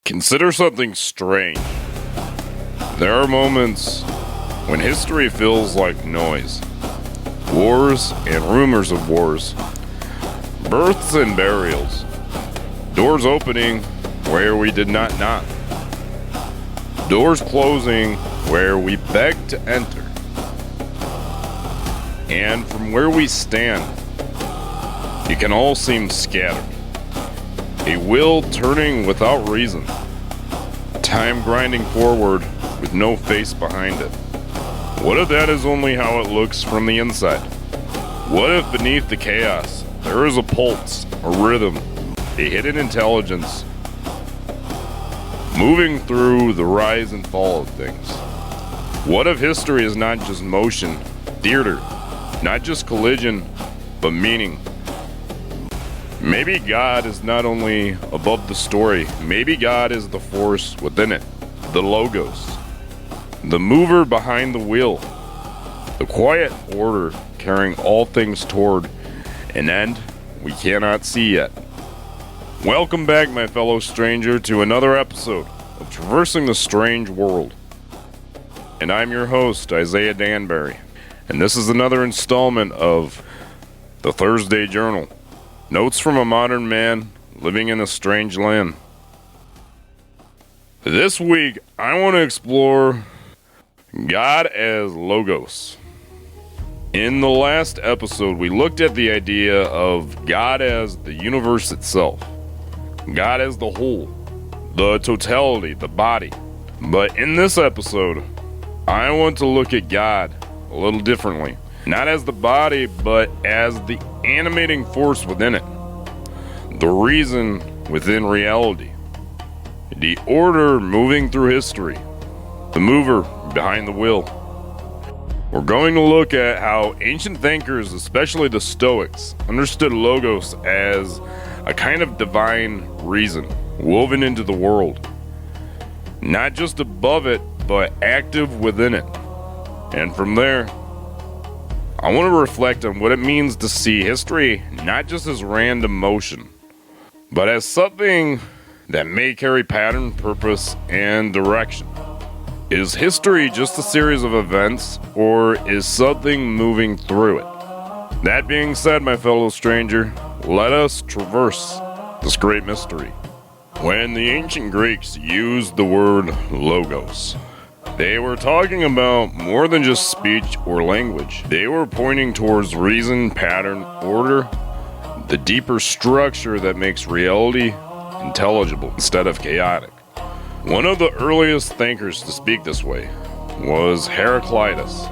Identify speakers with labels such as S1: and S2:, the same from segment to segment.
S1: Consider something strange. There are moments when history feels like noise. Wars and rumors of wars. Births and burials. Doors opening where we did not knock. Doors closing where we begged to enter. And from where we stand, it can all seem scattered. A wheel turning without reason. Time grinding forward with no face behind it. What if that is only how it looks from the inside? What if beneath the chaos there is a pulse, a rhythm, a hidden intelligence moving through the rise and fall of things? What if history is not just motion, theater, not just collision, but meaning? Maybe God is not only above the story, maybe God is the force within it, the logos, the mover behind the wheel, the quiet order carrying all things toward an end we cannot see yet. Welcome back, my fellow stranger, to another episode of Traversing the Strange World. And I'm your host, Isaiah Danbury, and this is another installment of the Thursday Journal. Notes from a modern man living in a strange land. This week, I want to explore God as Logos. In the last episode, we looked at the idea of God as the universe itself. God as the whole, the totality, the body. But in this episode, I want to look at God a little differently. Not as the body, but as the animating force within it. The reason within reality. The order moving through history. The mover behind the wheel. We're going to look at how ancient thinkers, especially the Stoics, understood Logos as a kind of divine reason woven into the world. Not just above it, but active within it. And from there, I want to reflect on what it means to see history not just as random motion, but as something that may carry pattern, purpose, and direction. Is history just a series of events, or is something moving through it? That being said, my fellow stranger, let us traverse this great mystery. When the ancient Greeks used the word logos, they were talking about more than just speech or language. They were pointing towards reason, pattern, order, the deeper structure that makes reality intelligible instead of chaotic. One of the earliest thinkers to speak this way was Heraclitus.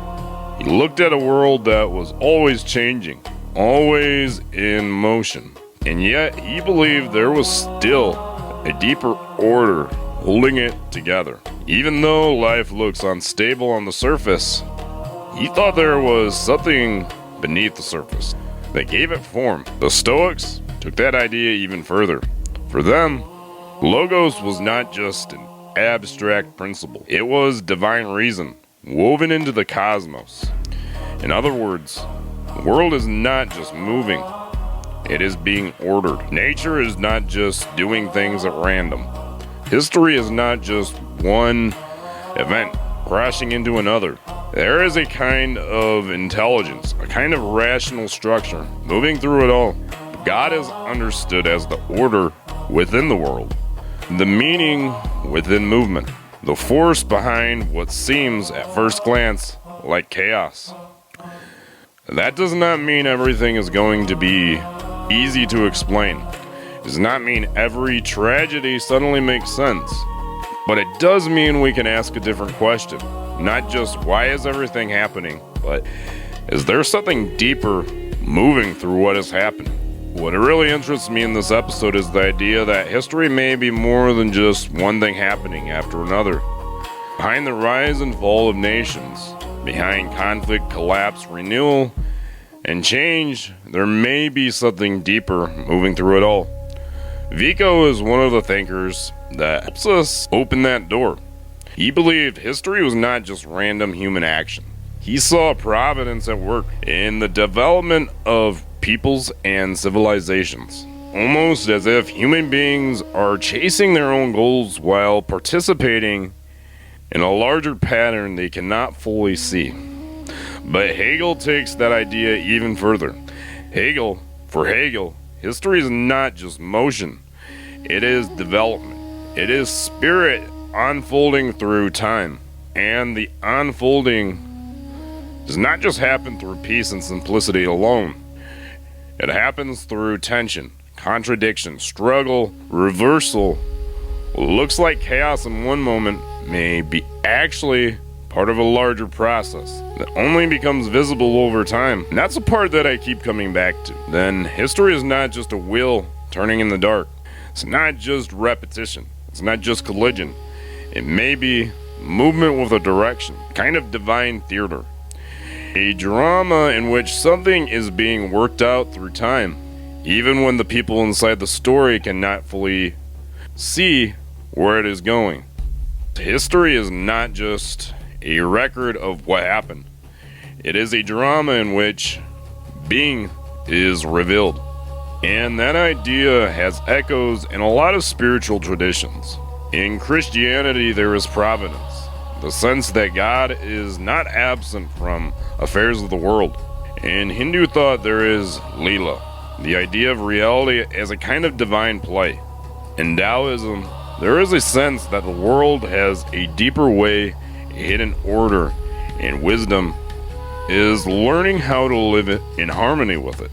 S1: He looked at a world that was always changing, always in motion, and yet he believed there was still a deeper order holding it together. Even though life looks unstable on the surface, he thought there was something beneath the surface that gave it form. The Stoics took that idea even further. For them, Logos was not just an abstract principle. It was divine reason, woven into the cosmos. In other words, the world is not just moving, it is being ordered. Nature is not just doing things at random. History is not just one event crashing into another. There is a kind of intelligence, a kind of rational structure moving through it all. God is understood as the order within the world, the meaning within movement, the force behind what seems at first glance like chaos. That does not mean everything is going to be easy to explain. It does not mean every tragedy suddenly makes sense. But it does mean we can ask a different question. Not just why is everything happening, but is there something deeper moving through what is happening? What really interests me in this episode is the idea that history may be more than just one thing happening after another. Behind the rise and fall of nations, behind conflict, collapse, renewal, and change, there may be something deeper moving through it all. Vico is one of the thinkers that helps us open that door. He believed history was not just random human action. He saw Providence at work in the development of peoples and civilizations. almost as if human beings are chasing their own goals while participating in a larger pattern they cannot fully see. But Hegel takes that idea even further. For Hegel, history is not just motion, it is development. It is spirit unfolding through time. And the unfolding does not just happen through peace and simplicity alone. It happens through tension, contradiction, struggle, reversal. What looks like chaos in one moment may be actually part of a larger process that only becomes visible over time. And that's the part that I keep coming back to. Then history is not just a wheel turning in the dark. It's not just repetition. It's not just collision. It may be movement with a direction, kind of divine theater. A drama in which something is being worked out through time, even when the people inside the story cannot fully see where it is going. History is not just a record of what happened. It is a drama in which being is revealed. And that idea has echoes in a lot of spiritual traditions. In Christianity, there is providence, the sense that God is not absent from affairs of the world. In Hindu thought, there is Leela, the idea of reality as a kind of divine play. In Taoism, there is a sense that the world has a deeper way, a hidden order, and wisdom is learning how to live it in harmony with it.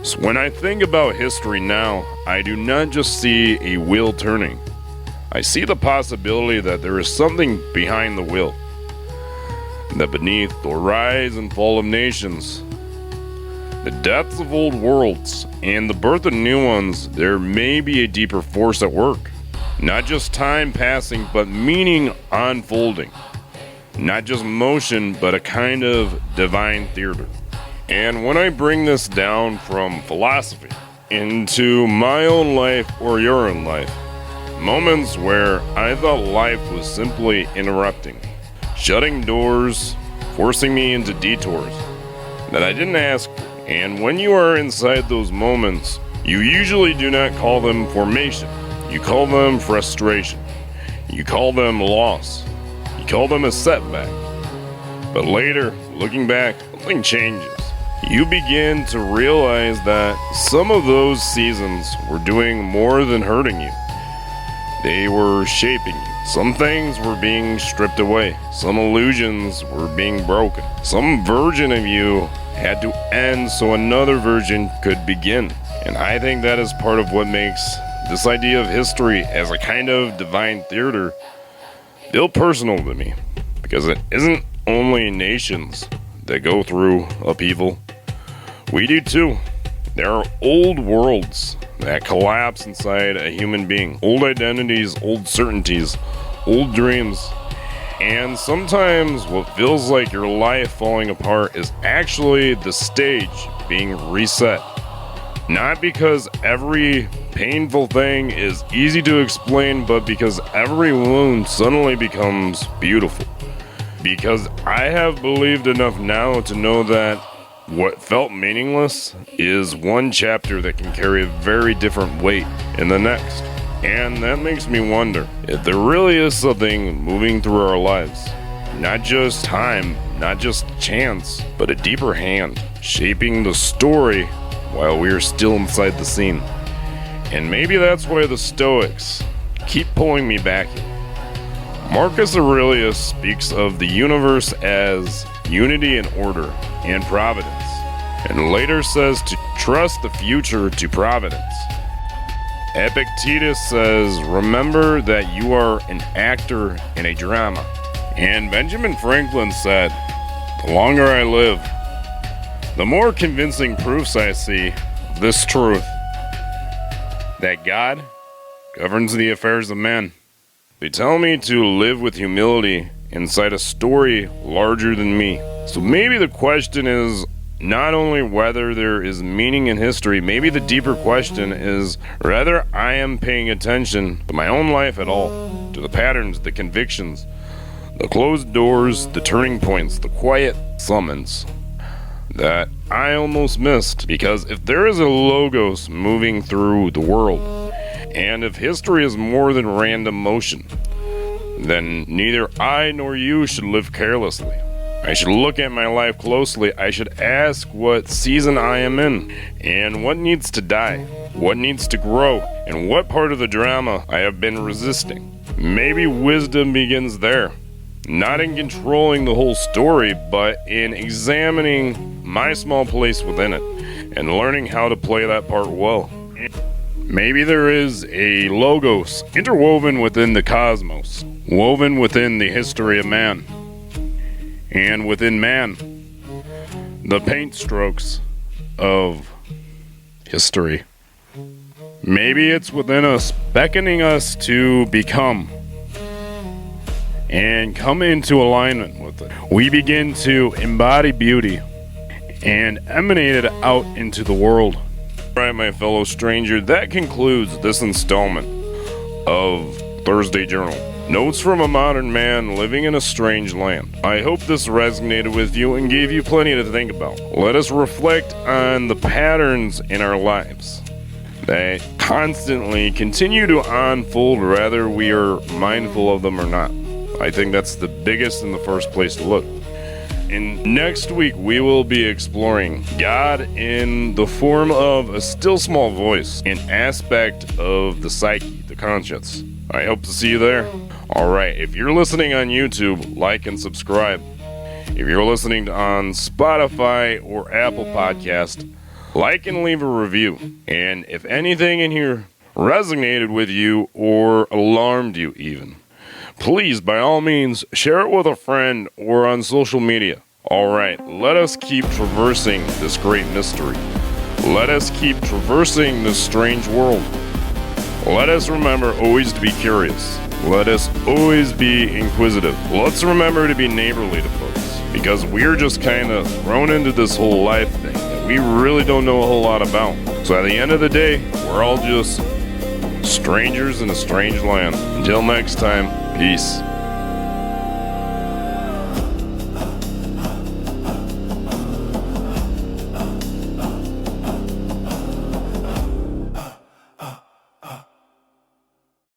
S1: So when I think about history now, I do not just see a wheel turning. I see the possibility that there is something behind the wheel. That beneath the rise and fall of nations, the deaths of old worlds, and the birth of new ones, there may be a deeper force at work. Not just time passing, but meaning unfolding. Not just motion, but a kind of divine theater. And when I bring this down from philosophy into my own life or your own life, moments where I thought life was simply interrupting, shutting doors, forcing me into detours that I didn't ask for. And when you are inside those moments, you usually do not call them formation. You call them frustration. You call them loss. You call them a setback. But later, looking back, something changes. You begin to realize that some of those seasons were doing more than hurting you. They were shaping you. Some things were being stripped away. Some illusions were being broken. Some version of you had to end so another version could begin. And I think that is part of what makes this idea of history as a kind of divine theater feel personal to me. Because it isn't only nations that go through upheaval. We do too. There are old worlds that collapse inside a human being. Old identities, old certainties, old dreams. And sometimes what feels like your life falling apart is actually the stage being reset. Not because every painful thing is easy to explain, but because every wound suddenly becomes beautiful. Because I have believed enough now to know that what felt meaningless is one chapter that can carry a very different weight in the next. And that makes me wonder if there really is something moving through our lives. Not just time, not just chance, but a deeper hand, shaping the story while we are still inside the scene. And maybe that's why the Stoics keep pulling me back here. Marcus Aurelius speaks of the universe as unity and order and providence, and later says to trust the future to providence. Epictetus says, remember that you are an actor in a drama. And Benjamin Franklin said, the longer I live, the more convincing proofs I see of this truth, that God governs the affairs of men. They tell me to live with humility inside a story larger than me. So maybe the question is not only whether there is meaning in history, maybe the deeper question is whether I am paying attention to my own life at all, to the patterns, the convictions, the closed doors, the turning points, the quiet summons that I almost missed, because if there is a logos moving through the world, and if history is more than random motion, then neither I nor you should live carelessly. I should look at my life closely. I should ask what season I am in, and what needs to die, what needs to grow, and what part of the drama I have been resisting. Maybe wisdom begins there, not in controlling the whole story, but in examining my small place within it, and learning how to play that part well. Maybe there is a logos interwoven within the cosmos, woven within the history of man. And within man, the paint strokes of history. Maybe it's within us, beckoning us to become and come into alignment with it. We begin to embody beauty and emanate it out into the world. All right, my fellow stranger, that concludes this installment of Thursday Journal. Notes from a modern man living in a strange land. I hope this resonated with you and gave you plenty to think about. Let us reflect on the patterns in our lives that constantly continue to unfold, whether we are mindful of them or not. I think that's the biggest and the first place to look. And next week, we will be exploring God in the form of a still small voice, an aspect of the psyche, the conscience. I hope to see you there. Alright, if you're listening on YouTube, like and subscribe. If you're listening on Spotify or Apple Podcast, like and leave a review. And if anything in here resonated with you or alarmed you even, please, by all means, share it with a friend or on social media. Alright, let us keep traversing this great mystery. Let us keep traversing this strange world. Let us remember always to be curious. Let us always be inquisitive. Let's remember to be neighborly to folks, because we're just kind of thrown into this whole life thing that we really don't know a whole lot about. So at the end of the day, we're all just strangers in a strange land. Until next time, peace.